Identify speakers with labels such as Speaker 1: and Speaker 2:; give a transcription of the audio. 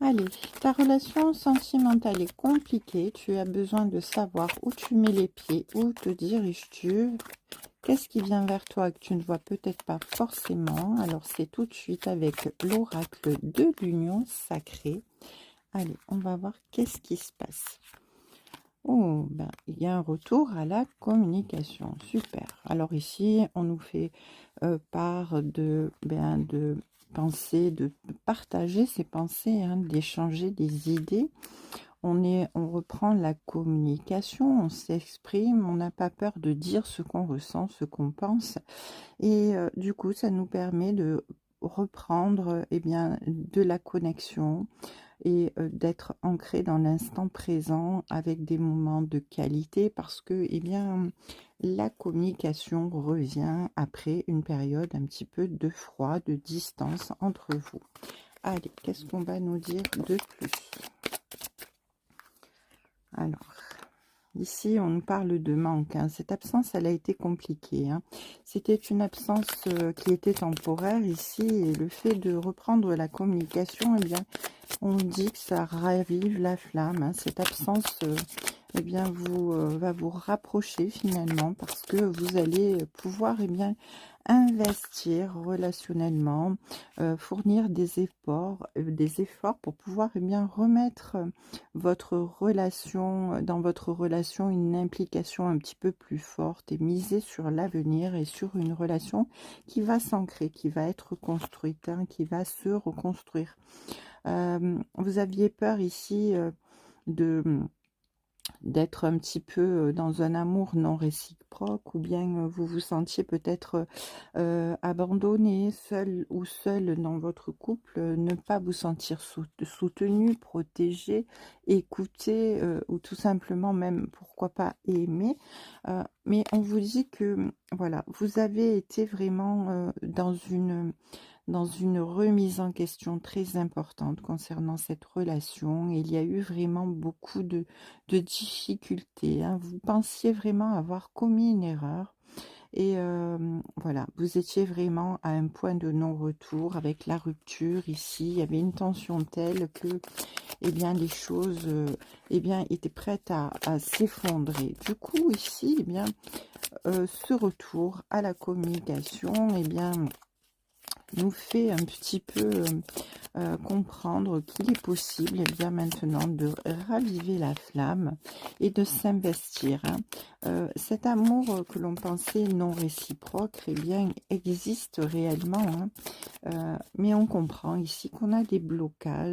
Speaker 1: Allez, ta relation sentimentale est compliquée. Tu as besoin de savoir où tu mets les pieds, où te diriges-tu. Qu'est-ce qui vient vers toi que tu ne vois peut-être pas forcément? Alors, c'est tout de suite avec l'oracle de l'union sacrée. Allez, on va voir qu'est-ce qui se passe. Oh, ben, il y a un retour à la communication. Super. Alors ici, on nous fait part de penser, de partager ses pensées, hein, d'échanger des idées. On reprend la communication, on s'exprime, on n'a pas peur de dire ce qu'on ressent, ce qu'on pense. Et du coup, ça nous permet de reprendre eh bien, de la connexion et d'être ancré dans l'instant présent avec des moments de qualité parce que eh bien, la communication revient après une période un petit peu de froid, de distance entre vous. Allez, qu'est-ce qu'on va nous dire de plus? Alors, ici, on nous parle de manque, hein. Cette absence, elle a été compliquée, hein. C'était une absence qui était temporaire ici. Et le fait de reprendre la communication, eh bien, on dit que ça ravive la flamme, hein. Cette absence eh bien, va vous rapprocher finalement parce que vous allez pouvoir eh bien, investir relationnellement, fournir des efforts pour pouvoir eh bien, remettre votre relation, dans votre relation, une implication un petit peu plus forte et miser sur l'avenir et sur une relation qui va s'ancrer, qui va être construite, hein, qui va se reconstruire. Vous aviez peur ici de d'être un petit peu dans un amour non réciproque ou bien vous vous sentiez peut-être abandonné, seul ou seul dans votre couple, ne pas vous sentir soutenu, protégé, écouté ou tout simplement même pourquoi pas aimé. Mais on vous dit que voilà, vous avez été vraiment dans une remise en question très importante concernant cette relation. Il y a eu vraiment beaucoup de difficultés, hein. Vous pensiez vraiment avoir commis une erreur. Et voilà, vous étiez vraiment à un point de non-retour avec la rupture ici. Il y avait une tension telle que eh bien, les choses eh bien, étaient prêtes à s'effondrer. Du coup, ici, eh bien, ce retour à la communication, eh bien, nous fait un petit peu comprendre qu'il est possible eh bien maintenant de raviver la flamme et de s'investir, hein. Cet amour que l'on pensait non réciproque eh bien existe réellement, hein. Mais on comprend ici qu'on a des blocages